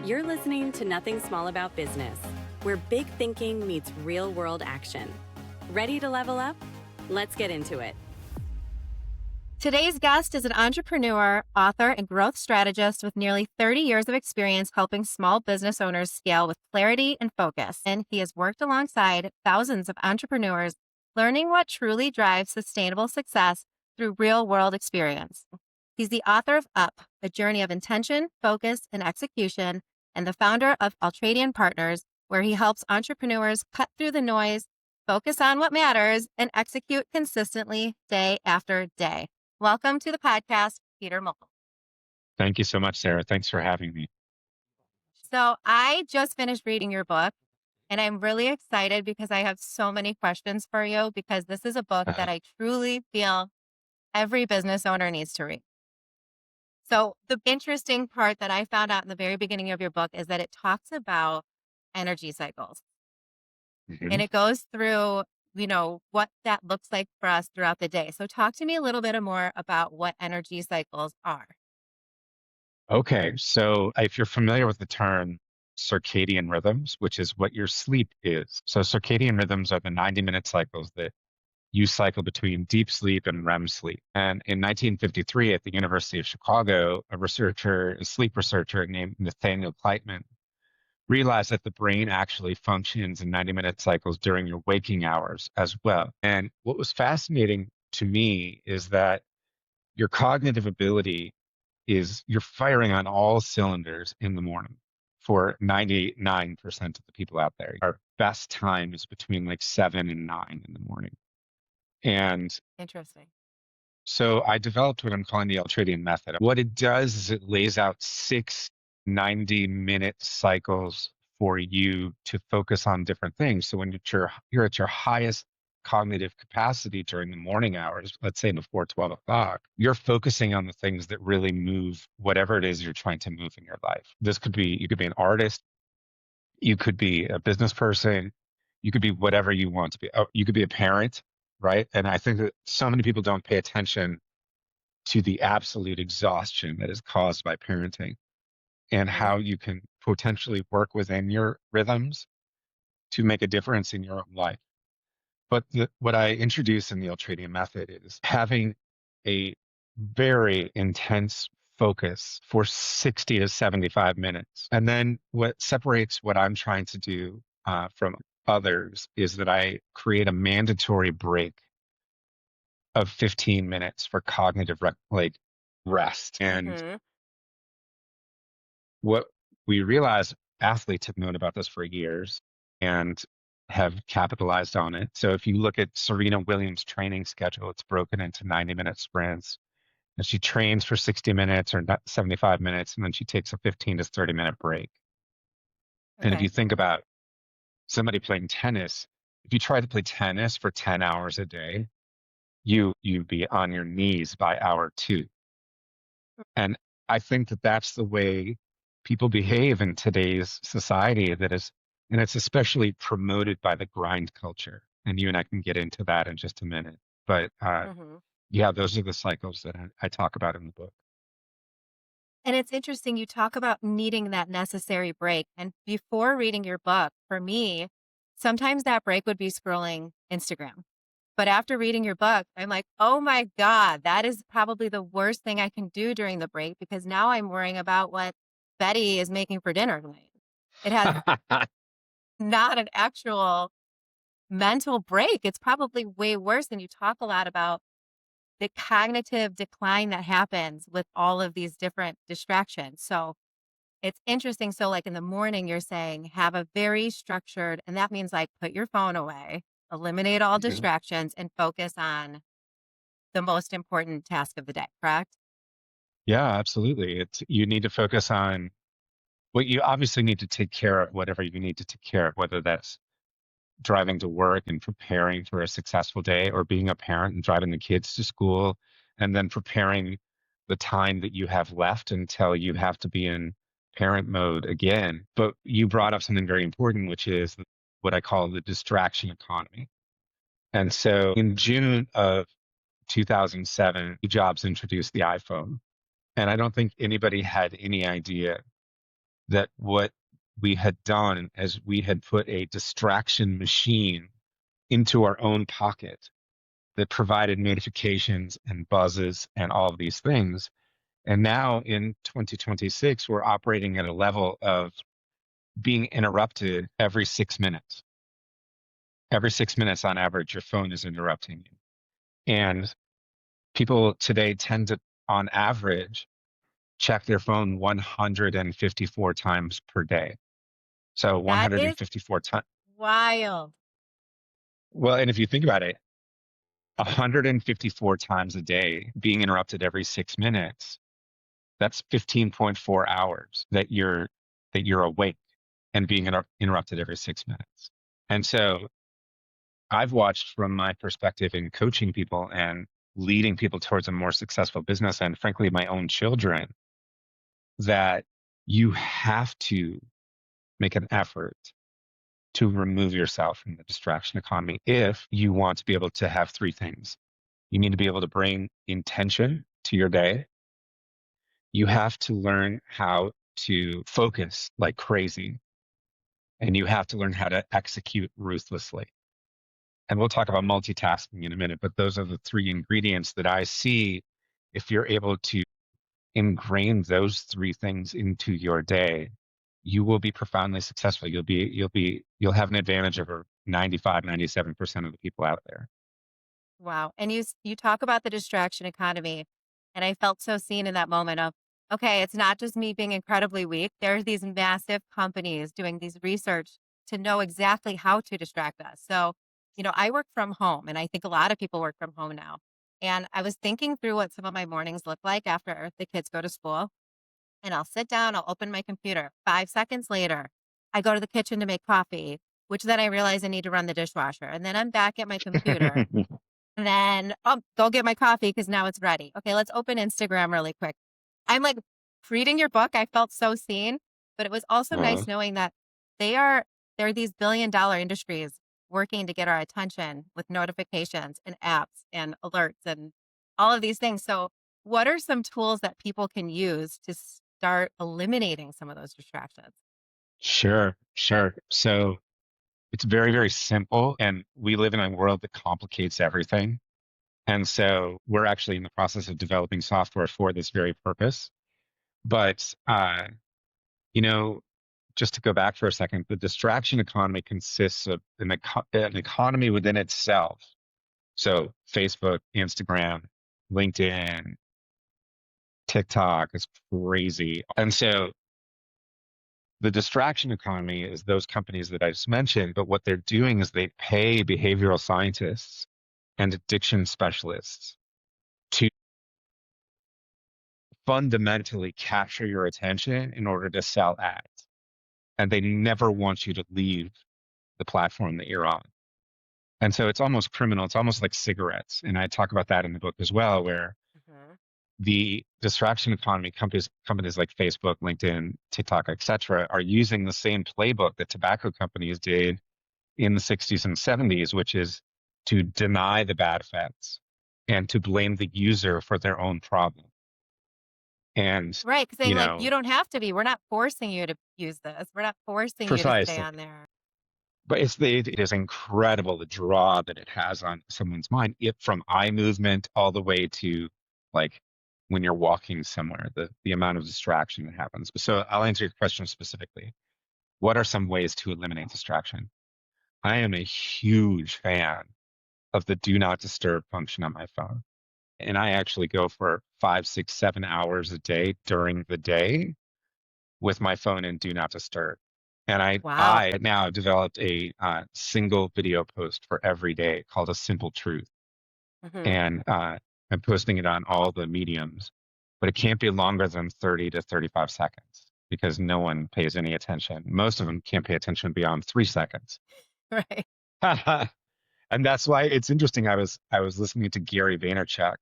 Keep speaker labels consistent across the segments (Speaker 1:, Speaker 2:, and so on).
Speaker 1: You're listening to Nothing Small About Business, where big thinking meets real world action. Ready to level up? Let's get into it.
Speaker 2: Today's guest is an entrepreneur, author, and growth strategist with nearly 30 years of experience helping small business owners scale with clarity and focus. And he has worked alongside thousands of entrepreneurs, learning what truly drives sustainable success through real-world experience. He's the author of Up, A Journey of Intention, Focus, and Execution, and the founder of Ultradian Partners, where he helps entrepreneurs cut through the noise, focus on what matters, and execute consistently day after day. Welcome to the podcast, Peter Moulton.
Speaker 3: Thank you so much, Sara. Thanks for having me.
Speaker 2: So I just finished reading your book, and I'm really excited because I have so many questions for you because this is a book that I truly feel every business owner needs to read. So the interesting part that I found out in the very beginning of your book is that it talks about energy cycles. And it goes through, what that looks like for us throughout the day. So talk to me a little bit more about what energy cycles are.
Speaker 3: Okay, so if you're familiar with the term circadian rhythms, which is what your sleep is. So circadian rhythms are the 90-minute cycles that you cycle between deep sleep and REM sleep. And in 1953 at the University of Chicago, a sleep researcher named Nathaniel Kleitman realized that the brain actually functions in 90-minute cycles during your waking hours as well. And what was fascinating to me is that your cognitive ability is you're firing on all cylinders in the morning for 99% of the people out there. Our best time is between like 7 and 9 in the morning. And
Speaker 2: Interesting.
Speaker 3: so I developed what I'm calling the Ultradian Method. What it does is it lays out 6 90-minute cycles for you to focus on different things. So when you're at your highest cognitive capacity during the morning hours, let's say before 12 o'clock, you're focusing on the things that really move whatever it is you're trying to move in your life. You could be an artist, you could be a business person, you could be whatever you want to be. You could be a parent, right? And I think that so many people don't pay attention to the absolute exhaustion that is caused by parenting and how you can potentially work within your rhythms to make a difference in your own life. But what I introduce in the Ultradian Method is having a very intense focus for 60 to 75 minutes. And then what separates what I'm trying to do from others is that I create a mandatory break of 15 minutes for cognitive rest. And what we realize, athletes have known about this for years and have capitalized on it. So if you look at Serena Williams' training schedule, it's broken into 90-minute sprints. And she trains for 60 minutes or 75 minutes, and then she takes a 15 to 30-minute break. And if you think about somebody playing tennis, if you try to play tennis for 10 hours a day, you'd be on your knees by hour 2. And I think that that's the way people behave in today's society and it's especially promoted by the grind culture. And you and I can get into that in just a minute. But yeah, those are the cycles that I talk about in the book.
Speaker 2: And it's interesting, you talk about needing that necessary break. And before reading your book, for me, sometimes that break would be scrolling Instagram. But after reading your book, I'm like, oh my God, that is probably the worst thing I can do during the break because now I'm worrying about what Betty is making for dinner tonight. It has not an actual mental break. It's probably way worse. And you talk a lot about the cognitive decline that happens with all of these different distractions. So it's interesting. So like in the morning, you're saying have a very structured, and that means like put your phone away, eliminate all distractions, and focus on the most important task of the day, correct?
Speaker 3: Yeah, absolutely. You need to focus on what you obviously need to take care of, whatever you need to take care of, whether that's driving to work and preparing for a successful day, or being a parent and driving the kids to school, and then preparing the time that you have left until you have to be in parent mode again. But you brought up something very important, which is what I call the distraction economy. And so in June of 2007, Jobs introduced the iPhone. And I don't think anybody had any idea that what we had done is we had put a distraction machine into our own pocket that provided notifications and buzzes and all of these things. And now in 2026, we're operating at a level of being interrupted every 6 minutes. Every 6 minutes on average, your phone is interrupting you. And people today tend to, on average, check their phone 154 times per day. So
Speaker 2: That is
Speaker 3: 154 times.
Speaker 2: wild.
Speaker 3: Well, and if you think about it, 154 times a day being interrupted every 6 minutes, that's 15.4 hours that you're awake and being interrupted every 6 minutes. And so I've watched from my perspective in coaching people and leading people towards a more successful business, and frankly, my own children, that you have to make an effort to remove yourself from the distraction economy if you want to be able to have three things. You need to be able to bring intention to your day. You have to learn how to focus like crazy, and you have to learn how to execute ruthlessly. And we'll talk about multitasking in a minute, but those are the three ingredients that I see. If you're able to ingrain those three things into your day, you will be profoundly successful. You'll have an advantage over 95, 97% of the people out there.
Speaker 2: Wow. And you talk about the distraction economy, and I felt so seen in that moment of, okay, it's not just me being incredibly weak. There's these massive companies doing these research to know exactly how to distract us. So, I work from home, and I think a lot of people work from home now. And I was thinking through what some of my mornings look like after the kids go to school, and I'll sit down, I'll open my computer. 5 seconds later, I go to the kitchen to make coffee, which then I realize I need to run the dishwasher. And then I'm back at my computer. And then, go get my coffee because now it's ready. Okay, let's open Instagram really quick. I'm like reading your book. I felt so seen, but it was also
Speaker 3: Uh,
Speaker 2: nice knowing that there are these billion-dollar industries working to get our attention with notifications and apps and alerts and all of these things. So, what are some tools that people can use to start eliminating some of those distractions?
Speaker 3: sure, sure. So it's very, very simple. And we live in a world that complicates everything. And so we're actually in the process of developing software for this very purpose. But, you know, just to go back for a second, the distraction economy consists of an economy within itself. So Facebook, Instagram, LinkedIn, TikTok is crazy. And so the distraction economy is those companies that I just mentioned, but what they're doing is they pay behavioral scientists and addiction specialists to fundamentally capture your attention in order to sell ads. And they never want you to leave the platform that you're on. And so it's almost criminal. It's almost like cigarettes. And I talk about that in the book as well, where
Speaker 2: Mhm.
Speaker 3: the distraction economy companies like Facebook, LinkedIn, TikTok, et cetera, are using the same playbook that tobacco companies did in the 60s and 70s, which is to deny the bad effects and to blame the user for their own problem. And,
Speaker 2: Right, 'cause
Speaker 3: you
Speaker 2: saying like,
Speaker 3: know,
Speaker 2: "You don't have to be. We're not forcing you to use this. We're not forcing you to stay
Speaker 3: precisely.
Speaker 2: on there."
Speaker 3: But it is incredible the draw that it has on someone's mind, it from eye movement all the way to like when you're walking somewhere, the amount of distraction that happens. So I'll answer your question specifically. What are some ways to eliminate distraction? I am a huge fan of the do not disturb function on my phone. And I actually go for 5, 6, 7 hours a day during the day with my phone in do not disturb. And
Speaker 2: Wow.
Speaker 3: I now have developed a single video post for every day called a simple truth.
Speaker 2: Mhm.
Speaker 3: And I'm posting it on all the mediums, but it can't be longer than 30 to 35 seconds because no one pays any attention. Most of them can't pay attention beyond 3 seconds.
Speaker 2: Right.
Speaker 3: And that's why it's interesting. I was listening to Gary Vaynerchuk,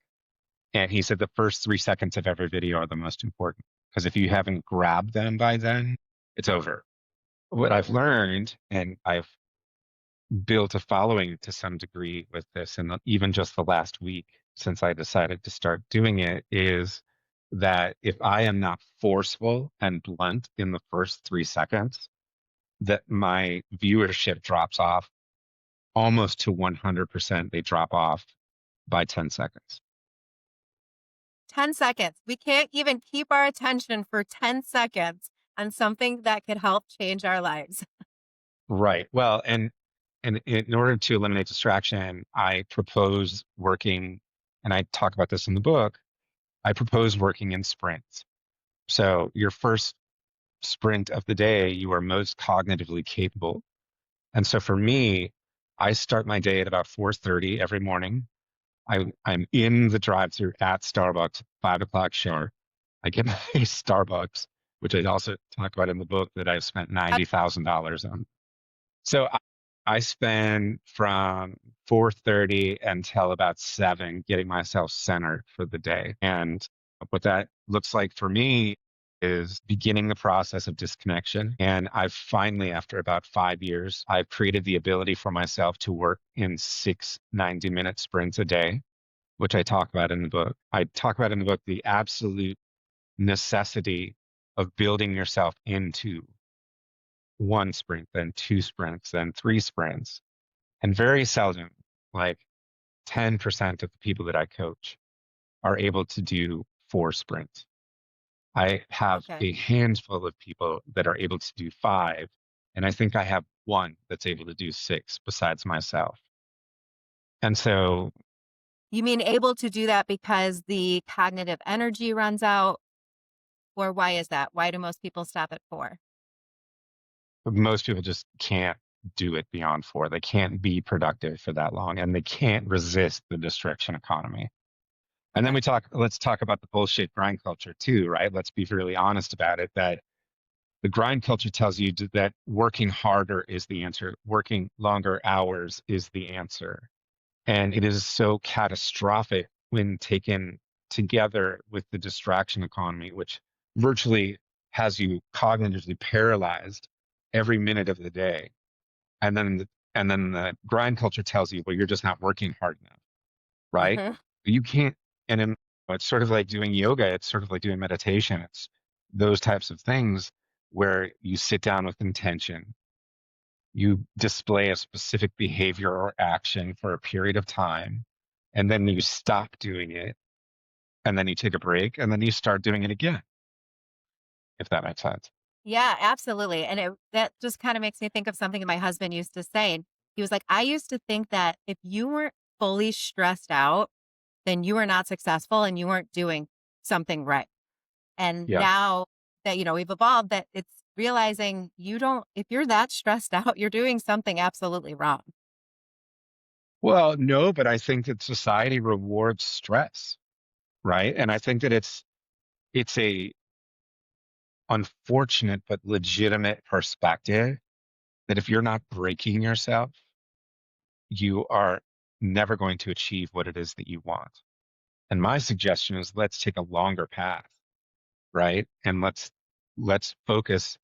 Speaker 3: and he said the first 3 seconds of every video are the most important because if you haven't grabbed them by then, it's over. What I've learned, and I've built a following to some degree with this, and even just the last week since I decided to start doing it, is that if I am not forceful and blunt in the first 3 seconds, that my viewership drops off almost to 100%. They drop off by 10 seconds.
Speaker 2: 10 seconds. We can't even keep our attention for 10 seconds on something that could help change our lives.
Speaker 3: Right. Well, and in order to eliminate distraction, I propose working, and I talk about this in the book, I propose working in sprints. So your first sprint of the day, you are most cognitively capable. And so for me, I start my day at about 4:30 every morning. I'm in the drive-through at Starbucks, 5 o'clock sharp. I get my Starbucks, which I also talk about in the book that I've spent $90,000 on. So I spend from 4:30 until about 7 getting myself centered for the day. And what that looks like for me is beginning the process of disconnection. And I've finally, after about 5 years, I've created the ability for myself to work in 6 90-minute sprints a day, which I talk about in the book. I talk about in the book the absolute necessity of building yourself into one sprint, then 2 sprints, then 3 sprints. And very seldom, like 10% of the people that I coach are able to do 4 sprints. I have
Speaker 2: Okay.
Speaker 3: a handful of people that are able to do 5, and I think I have one that's able to do 6 besides myself. And so
Speaker 2: You mean able to do that because the cognitive energy runs out? Or why is that? Why do most people stop at 4?
Speaker 3: most people just can't do it beyond 4. They can't be productive for that long, and they can't resist the distraction economy. And then
Speaker 2: Okay.
Speaker 3: let's talk about the bullshit grind culture too, right? Let's be really honest about it, that the grind culture tells you that working harder is the answer, working longer hours is the answer. And it is so catastrophic when taken together with the distraction economy, which virtually has you cognitively paralyzed every minute of the day. And then the grind culture tells you, well, you're just not working hard enough, right?
Speaker 2: Mhm.
Speaker 3: You can't, and in, it's sort of like doing yoga. It's sort of like doing meditation. It's those types of things where you sit down with intention, you display a specific behavior or action for a period of time, and then you stop doing it, and then you take a break, and then you start doing it again, if that makes sense.
Speaker 2: Yeah, absolutely. And that just kind of makes me think of something my husband used to say. And he was like, I used to think that if you weren't fully stressed out, then you were not successful and you weren't doing something right. And
Speaker 3: Yeah.
Speaker 2: now that, we've evolved, that it's realizing if you're that stressed out, you're doing something absolutely wrong.
Speaker 3: Well, no, but I think that society rewards stress, right? And I think that it's a unfortunate but legitimate perspective that if you're not breaking yourself, you are never going to achieve what it is that you want. And my suggestion is let's take a longer path, right? And let's focus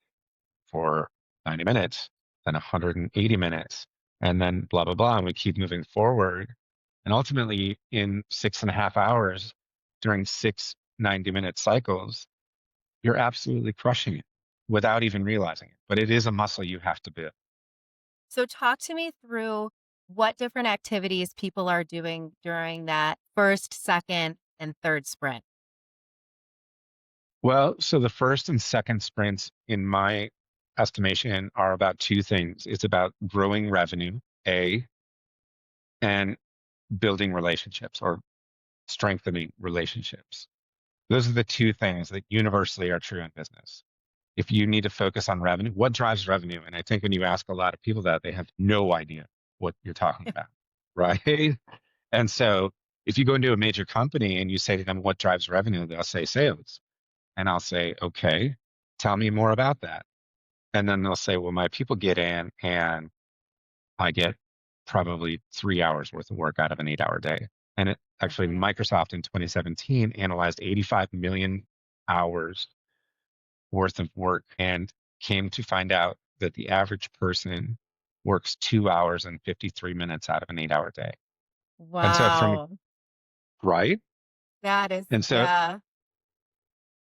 Speaker 3: for 90 minutes, then 180 minutes, and then blah blah blah. And we keep moving forward. And ultimately, in 6.5 hours, during 6 90-minute cycles, you're absolutely crushing it without even realizing it. But it is a muscle you have to build.
Speaker 2: So talk to me through what different activities people are doing during that first, second, and third sprint.
Speaker 3: Well, so the first and second sprints, in my estimation, are about two things. It's about growing revenue, A, and building relationships or strengthening relationships. Those are the two things that universally are true in business. If you need to focus on revenue, what drives revenue? And I think when you ask a lot of people that, they have no idea what you're talking about, right? And so if you go into a major company and you say to them, what drives revenue? They'll say sales. And I'll say, okay, tell me more about that. And then they'll say, well, my people get in and I get probably 3 hours worth of work out of an 8 hour day. And it actually,
Speaker 2: Mhm.
Speaker 3: Microsoft in 2017 analyzed 85 million hours worth of work and came to find out that the average person works 2 hours and 53 minutes out of an 8 hour day. And so from,
Speaker 2: Wow.
Speaker 3: right?
Speaker 2: That is,
Speaker 3: And so
Speaker 2: yeah.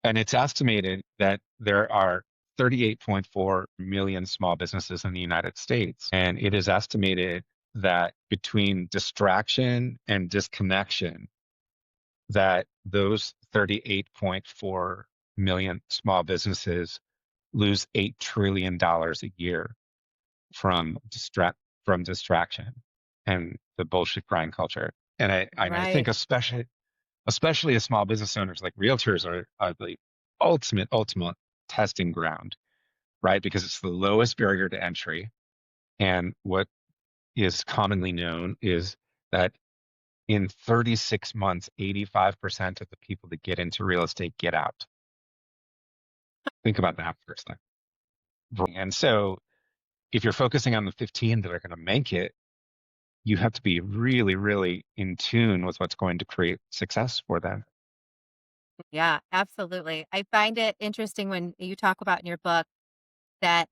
Speaker 3: And it's estimated that there are 38.4 million small businesses in the United States. And it is estimated that between distraction and disconnection, that those 38.4 million small businesses lose $8 trillion a year from distraction and the bullshit grind culture. And I think
Speaker 2: Right.
Speaker 3: especially as small business owners, like realtors are the ultimate testing ground, right? Because it's the lowest barrier to entry. And what is commonly known is that in 36 months, 85% of the people that get into real estate get out. Think about that for a second. And so if you're focusing on the 15 that are going to make it, you have to be really, really in tune with what's going to create success for them.
Speaker 2: Yeah, absolutely. I find it interesting when you talk about in your book that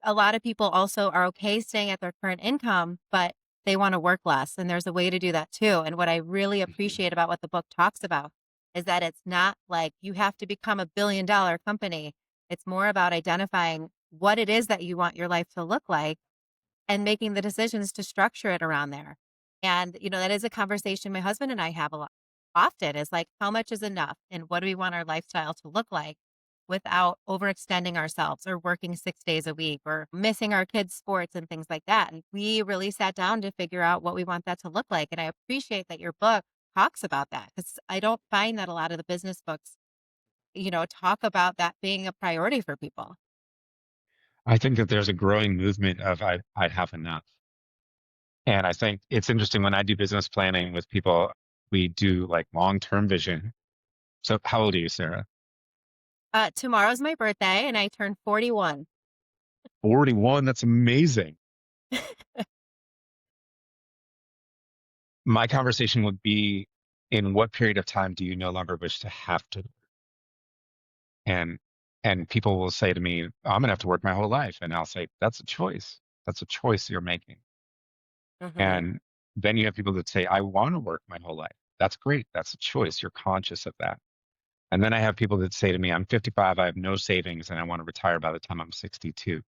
Speaker 2: a lot of people also are okay staying at their current income, but they want to work less. And there's a way to do that too. And what I really
Speaker 3: Mhm.
Speaker 2: appreciate about what the book talks about is that it's not like you have to become $1 billion company. It's more about identifying what it is that you want your life to look like and making the decisions to structure it around there. And, that is a conversation my husband and I have a lot often is like, how much is enough? And what do we want our lifestyle to look like without overextending ourselves or working 6 days a week or missing our kids' sports and things like that? And we really sat down to figure out what we want that to look like. And I appreciate that your book talks about that because I don't find that a lot of the business books, talk about that being a priority for people.
Speaker 3: I think that there's a growing movement of I'd have enough. And I think it's interesting when I do business planning with people, we do like long-term vision. So how old are you, Sarah?
Speaker 2: Tomorrow's my birthday and I turn 41.
Speaker 3: 41. That's amazing. My conversation would be, in what period of time do you no longer wish to have to? And and people will say to me, I'm gonna have to work my whole life. And I'll say, that's a choice. That's a choice you're making.
Speaker 2: Mhm.
Speaker 3: And then you have people that say, I want to work my whole life. That's great. That's a choice. You're conscious of that. And then I have people that say to me, I'm 55, I have no savings, and I want to retire by the time I'm 62.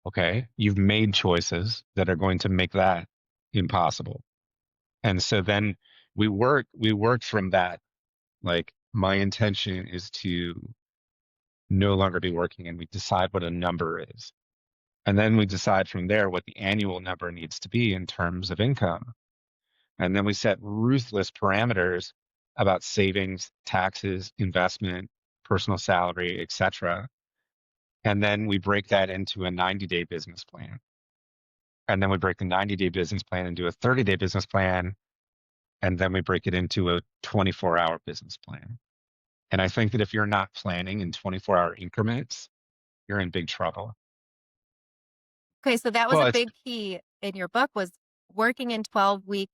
Speaker 3: Okay. You've made choices that are going to make that impossible. And so then we work from that. Like, my intention is to no longer be working, and we decide what a number is. And then we decide from there what the annual number needs to be in terms of income. And then we set ruthless parameters about savings, taxes, investment, personal salary, etc. And then we break that into a 90-day business plan. And then we break the 90-day business plan into a 30-day business plan. And then we break it into a 24-hour business plan. And I think that if you're not planning in 24-hour increments, you're in big trouble.
Speaker 2: Okay, so that was
Speaker 3: Well,
Speaker 2: a
Speaker 3: it's
Speaker 2: big key in your book was working in 12-week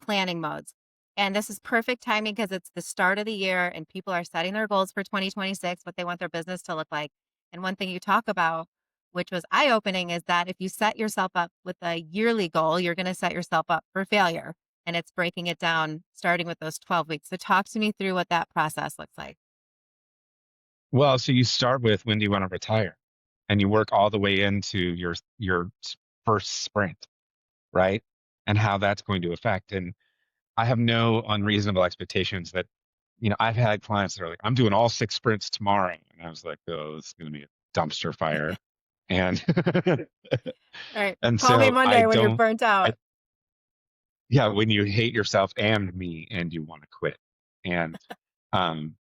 Speaker 2: planning modes. And this is perfect timing because it's the start of the year and people are setting their goals for 2026, what they want their business to look like. And one thing you talk about, which was eye-opening, is that if you set yourself up with a yearly goal, you're going to set yourself up for failure. And it's breaking it down, starting with those 12 weeks. So talk to me through what that process looks like.
Speaker 3: Well, so you start with, when do you want to retire? And you work all the way into your first sprint, right? And how that's going to affect. And I have no unreasonable expectations that, I've had clients that are like, I'm doing all 6 sprints tomorrow. And I was like, oh, this is going to be a dumpster fire. And
Speaker 2: All right.
Speaker 3: and
Speaker 2: Call me
Speaker 3: so I
Speaker 2: Monday when you're
Speaker 3: don't,
Speaker 2: burnt
Speaker 3: I,
Speaker 2: out.
Speaker 3: yeah, when you hate yourself and me and you want to quit. And um,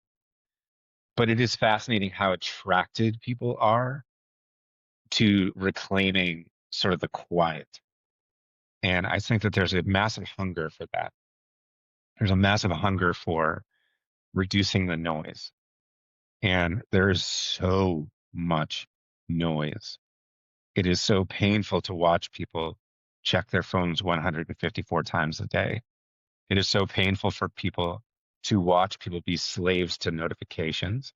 Speaker 3: but it is fascinating how attracted people are to reclaiming sort of the quiet. And I think that there's a massive hunger for that. There's a massive hunger for reducing the noise. And there is so much noise. It is so painful to watch people check their phones 154 times a day. It is so painful for people to watch people be slaves to notifications.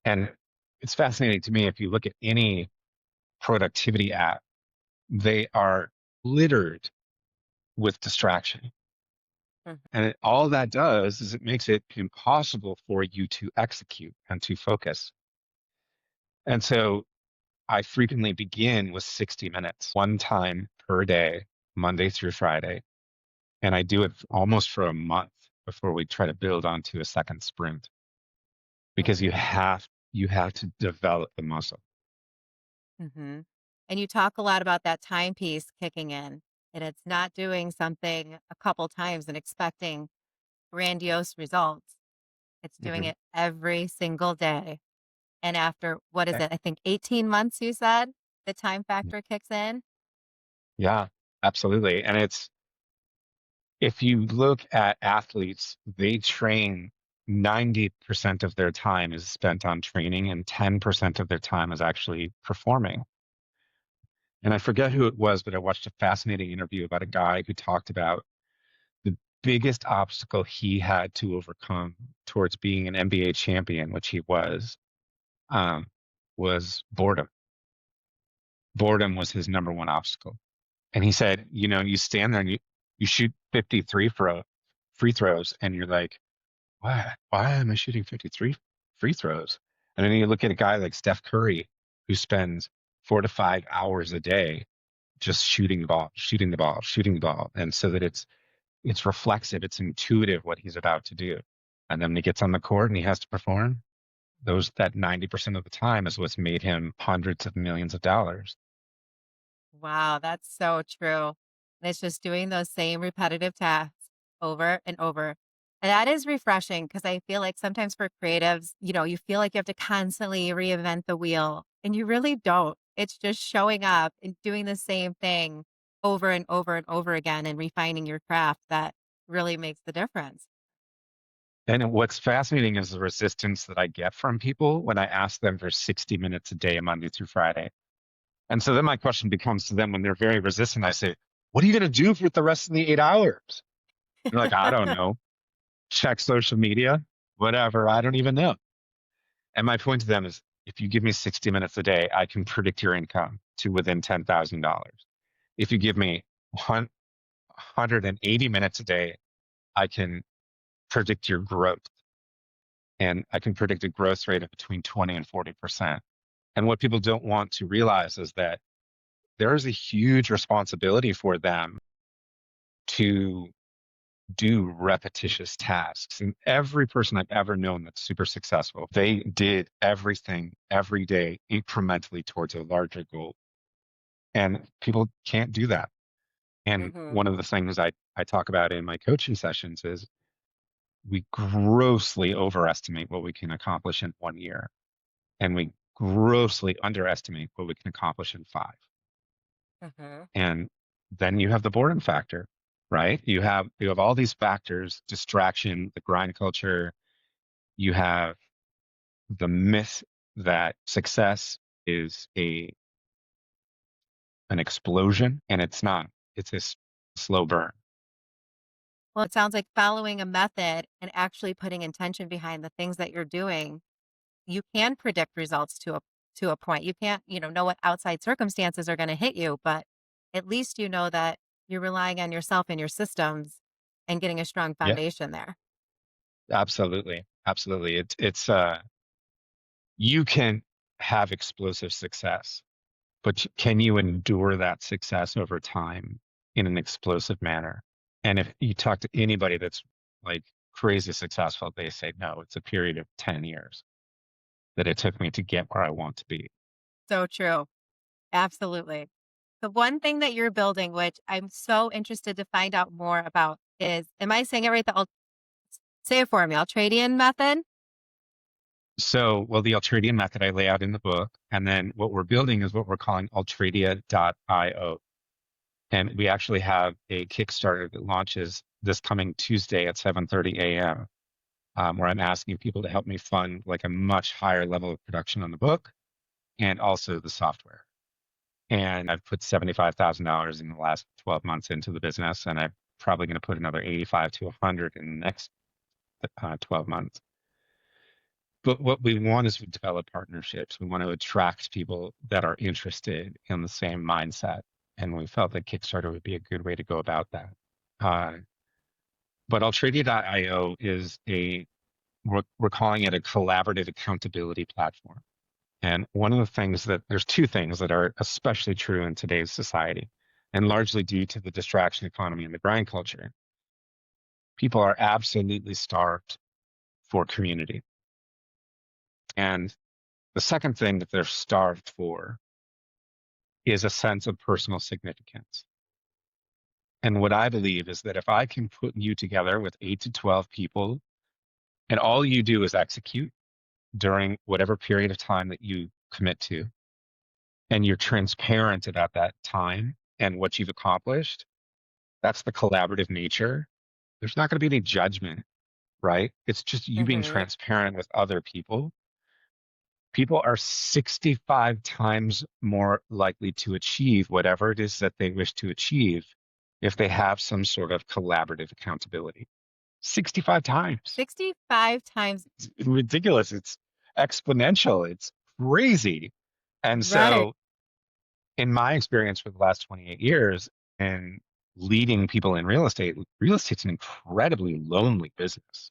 Speaker 3: And it's fascinating to me, if you look at any productivity app, they are littered with distraction.
Speaker 2: Mhm.
Speaker 3: And all that does is it makes it impossible for you to execute and to focus. And so I frequently begin with 60 minutes, one time per day, Monday through Friday. And I do it almost for a month before we try to build onto a second sprint because
Speaker 2: Okay.
Speaker 3: you have to develop the muscle.
Speaker 2: Mhm. And you talk a lot about that timepiece kicking in, and it's not doing something a couple times and expecting grandiose results. It's doing
Speaker 3: Mhm.
Speaker 2: it every single day. And after, what is
Speaker 3: Eh,
Speaker 2: it? I think 18 months, you said the time factor kicks in.
Speaker 3: Yeah, absolutely. And it's if you look at athletes, they train 90% of their time is spent on training and 10% of their time is actually performing. And I forget who it was, but I watched a fascinating interview about a guy who talked about the biggest obstacle he had to overcome towards being an NBA champion, which he um, was boredom. Boredom was his number one obstacle. And he said, you stand there and you shoot 53 free throws, and you're like, why am I shooting 53 free throws? And then you look at a guy like Steph Curry, who spends 4 to 5 hours a day just shooting the ball, shooting the ball, shooting the ball. And so that it's reflexive, it's intuitive what he's about to do. And then when he gets on the court and he has to perform, that 90% of the time is what's made him hundreds of millions of dollars.
Speaker 2: Wow, that's so true. And it's just doing those same repetitive tasks over and over. And that is refreshing because I feel like sometimes for creatives, you feel like you have to constantly reinvent the wheel, and you really don't. It's just showing up and doing the same thing over and over and over again and refining your craft that really makes the difference.
Speaker 3: And what's fascinating is the resistance that I get from people when I ask them for 60 minutes a day, Monday through Friday. And so then my question becomes to them when they're very resistant, I say, what are you going to do for the rest of the 8 hours? They're like, I don't know. Check social media, whatever. I don't even know. And my point to them is if you give me 60 minutes a day, I can predict your income to within $10,000. If you give me 180 minutes a day, I can predict your growth. And I can predict a growth rate of between 20 and 40%. And what people don't want to realize is that there is a huge responsibility for them to do repetitious tasks. And every person I've ever known that's super successful, they did everything every day incrementally towards a larger goal. And people can't do that. And
Speaker 2: Hmm.
Speaker 3: one of the things I talk about in my coaching sessions is we grossly overestimate what we can accomplish in 1 year, and we grossly underestimate what we can accomplish in 5.
Speaker 2: Hmm.
Speaker 3: And then you have the boredom factor, right? You have all these factors, distraction, the grind culture. You have the myth that success is an explosion, and it's not. It's a slow burn.
Speaker 2: Well, it sounds like following a method and actually putting intention behind the things that you're doing, you can predict results to a point. You can't, know what outside circumstances are going to hit you, but at least you know that you're relying on yourself and your systems and getting a strong
Speaker 3: Yeah,
Speaker 2: foundation there.
Speaker 3: absolutely, absolutely. It's you can have explosive success, but can you endure that success over time in an explosive manner? And if you talk to anybody that's like crazy successful, they say, no, it's a period of 10 years that it took me to get where I want to be.
Speaker 2: So true. Absolutely. The one thing that you're building, which I'm so interested to find out more about, is, am I saying it right? Say it for me, Ultradian method.
Speaker 3: So, well, the Ultradian method I lay out in the book. And then what we're building is what we're calling Ultradia.io. And we actually have a Kickstarter that launches this coming Tuesday at 7:30 a.m. Where I'm asking people to help me fund like a much higher level of production on the book and also the software. And I've put $75,000 in the last 12 months into the business, and I'm probably going to put another 85 to 100 in the next 12 months. But what we want is to develop partnerships. We want to attract people that are interested in the same mindset. And we felt that Kickstarter would be a good way to go about that. Uh, But Ultradia.io is we're calling it a collaborative accountability platform. And one of the things that there's two things that are especially true in today's society, and largely due to the distraction economy and the grind culture. People are absolutely starved for community. And the second thing that they're starved for is a sense of personal significance. And what I believe is that if I can put you together with 8 to 12 people and all you do is execute during whatever period of time that you commit to, and you're transparent about that time and what you've accomplished, that's the collaborative nature. There's not going to be any judgment, right? It's just you being
Speaker 2: Mm-hmm.
Speaker 3: transparent with other people. People are 65 times more likely to achieve whatever it is that they wish to achieve if they have some sort of collaborative accountability. 65 times.
Speaker 2: 65 times.
Speaker 3: It's ridiculous. It's exponential. It's crazy. And
Speaker 2: Right.
Speaker 3: so, in my experience for the last 28 years and leading people in real estate's an incredibly lonely business.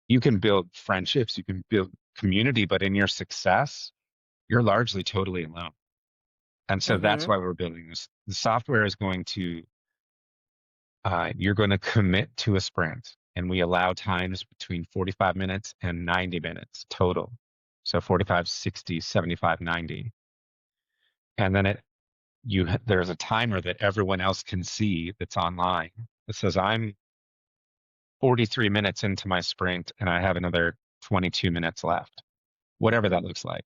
Speaker 3: You can build friendships, you can build community, but in your success, you're largely totally alone. And so that's
Speaker 2: Mm-hmm.
Speaker 3: why we're building this. The software is you're going to commit to a sprint, and we allow times between 45 minutes and 90 minutes total. So 45, 60, 75, 90. And then there's a timer that everyone else can see that's online that says, I'm 43 minutes into my sprint and I have another 22 minutes left, whatever that looks like.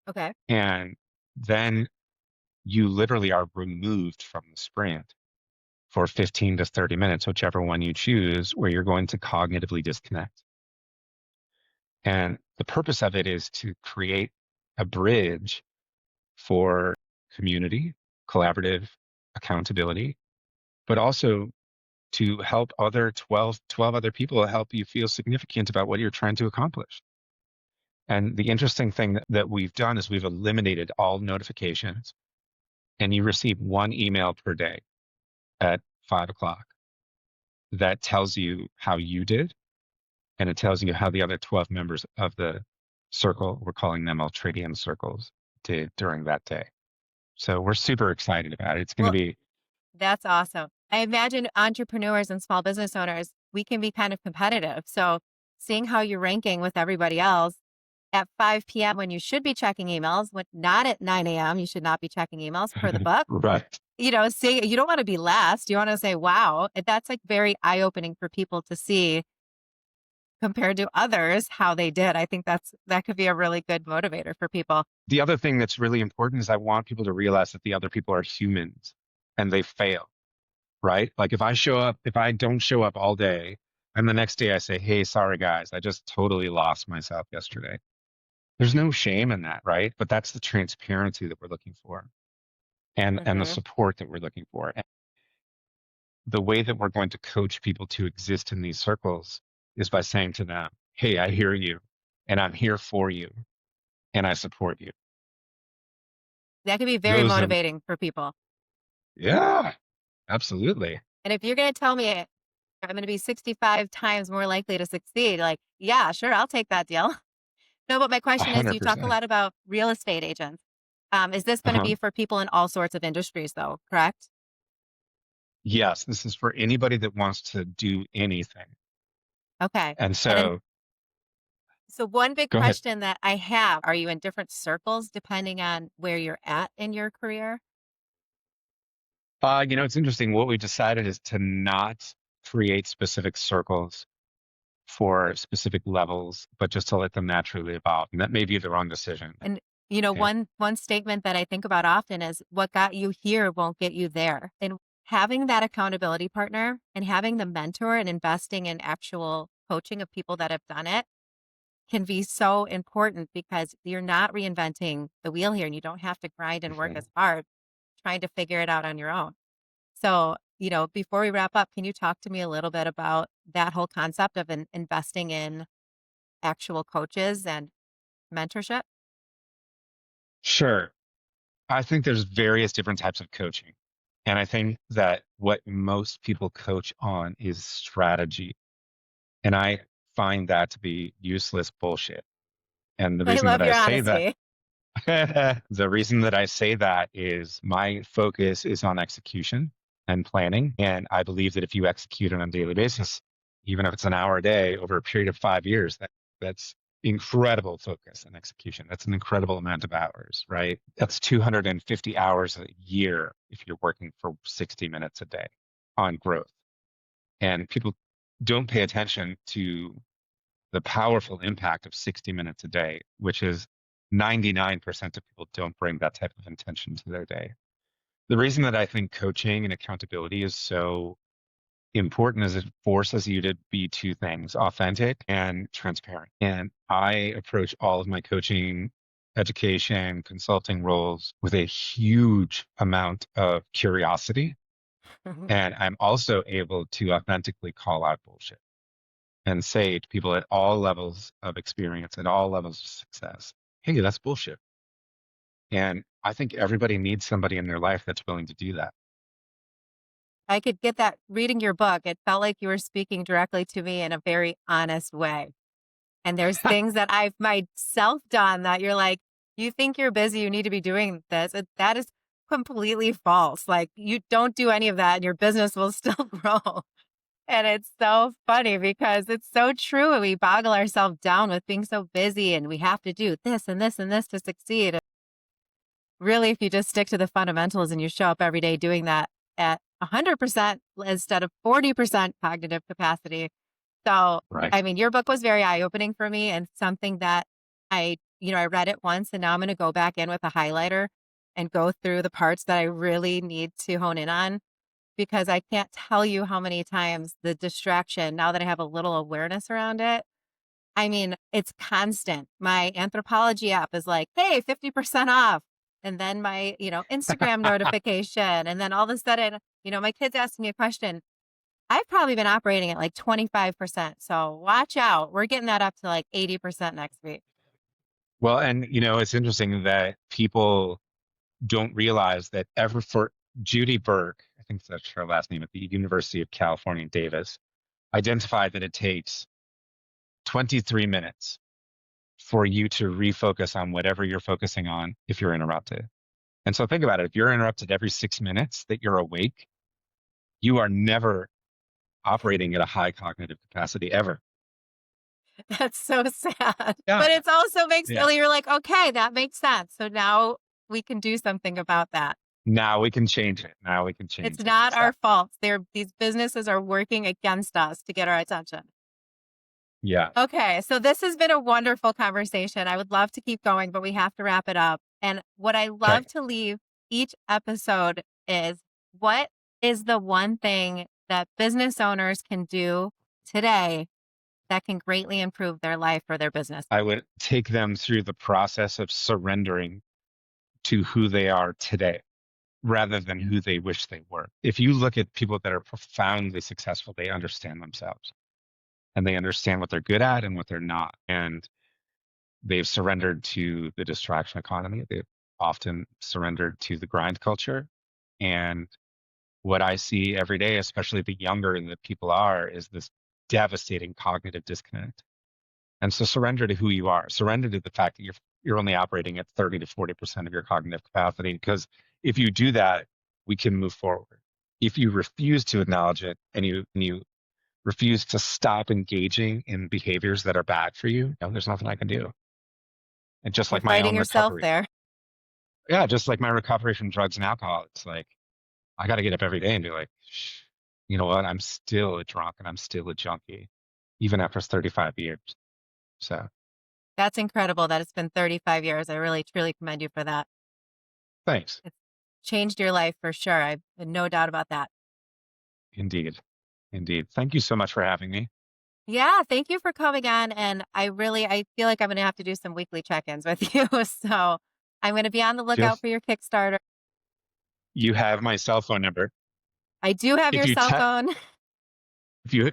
Speaker 2: Okay.
Speaker 3: And then you literally are removed from the sprint for 15 to 30 minutes, whichever one you choose, where you're going to cognitively disconnect. And the purpose of it is to create a bridge for community, collaborative accountability, but also to help 12 other people help you feel significant about what you're trying to accomplish. And the interesting thing that we've done is we've eliminated all notifications, and you receive one email per day at 5 o'clock that tells you how you did, and it tells you how the other 12 members of the circle, we're calling them Ultradian circles, did during that day. So we're super excited about it. It's going to
Speaker 2: Well,
Speaker 3: be,
Speaker 2: that's awesome. I imagine entrepreneurs and small business owners, we can be kind of competitive. So seeing how you're ranking with everybody else at 5 p.m. when you should be checking emails, when not at 9 a.m., you should not be checking emails per the book.
Speaker 3: right.
Speaker 2: Say you don't want to be last. You want to say, wow, that's like very eye-opening for people to see compared to others, how they did. I think that could be a really good motivator for people.
Speaker 3: The other thing that's really important is I want people to realize that the other people are humans and they fail, right? Like if I don't show up all day and the next day I say, hey, sorry guys, I just totally lost myself yesterday. There's no shame in that, right? But that's the transparency that we're looking for and the
Speaker 2: Mm-hmm.
Speaker 3: support that we're looking for. And the way that we're going to coach people to exist in these circles is by saying to them, hey, I hear you and I'm here for you and I support you.
Speaker 2: That could be very
Speaker 3: Those are,
Speaker 2: motivating for people.
Speaker 3: yeah, absolutely.
Speaker 2: And if you're going to tell me I'm going to be 65 times more likely to succeed, like, yeah, sure, I'll take that deal. No, but my question is, you talk a
Speaker 3: 100%.
Speaker 2: lot about real estate agents. Is this going to
Speaker 3: Uh-huh.
Speaker 2: be for people in all sorts of industries, though, correct?
Speaker 3: Yes, this is for anybody that wants to do anything.
Speaker 2: Okay.
Speaker 3: And
Speaker 2: And then,
Speaker 3: so
Speaker 2: so one big
Speaker 3: go ahead.
Speaker 2: question that I have, are you in different circles depending on where you're at in your career?
Speaker 3: It's interesting. What we decided is to not create specific circles for specific levels, but just to let them naturally evolve. And that may be the wrong decision.
Speaker 2: And
Speaker 3: And
Speaker 2: one statement that I think about often is what got you here won't get you there. And having that accountability partner and having the mentor and investing in actual coaching of people that have done it can be so important because you're not reinventing the wheel here and you don't have to grind and work
Speaker 3: Mhm.
Speaker 2: as hard trying to figure it out on your own. So, before we wrap up, can you talk to me a little bit about that whole concept of investing in actual coaches and mentorship?
Speaker 3: Sure. I think there's various different types of coaching. And I think that what most people coach on is strategy. And I find that to be useless bullshit. And the
Speaker 2: I
Speaker 3: reason that
Speaker 2: love
Speaker 3: I
Speaker 2: your
Speaker 3: say that,
Speaker 2: honesty.
Speaker 3: the reason that I say that is my focus is on execution and planning. And I believe that if you execute on a daily basis, even if it's an hour a day over a period of 5 years, that's incredible focus and execution. That's an incredible amount of hours, right? That's 250 hours a year if you're working for 60 minutes a day on growth. And people don't pay attention to the powerful impact of 60 minutes a day, which is 99% of people don't bring that type of intention to their day. The reason that I think coaching and accountability is so important is it forces you to be two things, authentic and transparent. And I approach all of my coaching, education, consulting roles with a huge amount of curiosity. And I'm also able to authentically call out bullshit and say to people at all levels of experience, at all levels of success, hey, that's bullshit. And I think everybody needs somebody in their life that's willing to do that.
Speaker 2: I could get that reading your book. It felt like you were speaking directly to me in a very honest way. And there's things that I've myself done that you're like, you think you're busy, you need to be doing this. That is completely false. Like, you don't do any of that and your business will still grow. And it's so funny because it's so true. We boggle ourselves down with being so busy and we have to do this and this and this to succeed. Really, if you just stick to the fundamentals and you show up every day doing that at 100% instead of 40% cognitive capacity. So,
Speaker 3: Right.
Speaker 2: I mean, your book was very eye-opening for me and something that I read it once and now I'm going to go back in with a highlighter and go through the parts that I really need to hone in on because I can't tell you how many times the distraction, now that I have a little awareness around it, I mean, it's constant. My anthropology app is like, hey, 50% off. And then my, Instagram notification. And then all of a sudden, my kid's asking me a question. I've probably been operating at like 25%. So watch out. We're getting that up to like 80% next week.
Speaker 3: Well, and it's interesting that people don't realize that ever for Judy Burke, I think that's her last name at the University of California, Davis, identified that it takes 23 minutes for you to refocus on whatever you're focusing on if you're interrupted. And so think about it. If you're interrupted every 6 minutes that you're awake, you are never operating at a high cognitive capacity ever.
Speaker 2: That's so sad.
Speaker 3: Yeah.
Speaker 2: But it's also makes
Speaker 3: Yeah.
Speaker 2: you're like, okay, that makes sense. So now we can do something about that.
Speaker 3: Now we can change it. Now we can change
Speaker 2: It's
Speaker 3: it.
Speaker 2: not our
Speaker 3: Exactly.
Speaker 2: fault. These businesses are working against us to get our attention.
Speaker 3: Yeah.
Speaker 2: Okay, so this has been a wonderful conversation. I would love to keep going, but we have to wrap it up. And what I
Speaker 3: Okay.
Speaker 2: love to leave each episode is what is the one thing that business owners can do today that can greatly improve their life or their business?
Speaker 3: I would take them through the process of surrendering to who they are today rather than who they wish they were. If you look at people that are profoundly successful, they understand themselves and they understand what they're good at and what they're not. And they've surrendered to the distraction economy. They've often surrendered to the grind culture. And what I see every day, especially the younger the people are, is this devastating cognitive disconnect. And so surrender to who you are. Surrender to the fact that you're only operating at 30 to 40% of your cognitive capacity. Because if you do that, we can move forward. If you refuse to acknowledge it and you refuse to stop engaging in behaviors that are bad for you, there's nothing I can do. And just
Speaker 2: You're
Speaker 3: like my
Speaker 2: fighting
Speaker 3: own
Speaker 2: yourself
Speaker 3: recovery.
Speaker 2: there.
Speaker 3: Yeah, just like my recovery from drugs and alcohol. It's like I got to get up every day and be like, shh, you know what? I'm still a drunk and I'm still a junkie, even after 35 years. So
Speaker 2: That's incredible that it's been 35 years. I really, truly commend you for that.
Speaker 3: thanks.
Speaker 2: It's changed your life for sure. I have no doubt about that.
Speaker 3: Indeed. Indeed. Thank you so much for having me.
Speaker 2: Yeah, thank you for coming on. And I feel like I'm going to have to do some weekly check-ins with you. So I'm going to be on the lookout
Speaker 3: Just
Speaker 2: for your Kickstarter.
Speaker 3: you have my cell phone number.
Speaker 2: I do have
Speaker 3: If
Speaker 2: your
Speaker 3: you
Speaker 2: cell phone.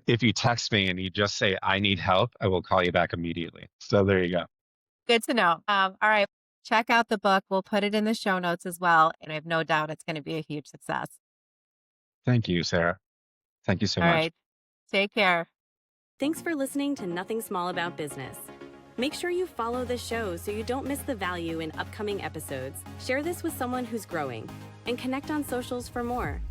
Speaker 3: if you text me and you just say I need help, I will call you back immediately. So there you go.
Speaker 2: Good to know. All right. Check out the book. We'll put it in the show notes as well. And I have no doubt it's going to be a huge success.
Speaker 3: Thank you, Sarah. Thank you so
Speaker 2: All
Speaker 3: much.
Speaker 2: right. Take care.
Speaker 1: Thanks for listening to Nothing Small About Business. Make sure you follow the show so you don't miss the value in upcoming episodes. Share this with someone who's growing and connect on socials for more.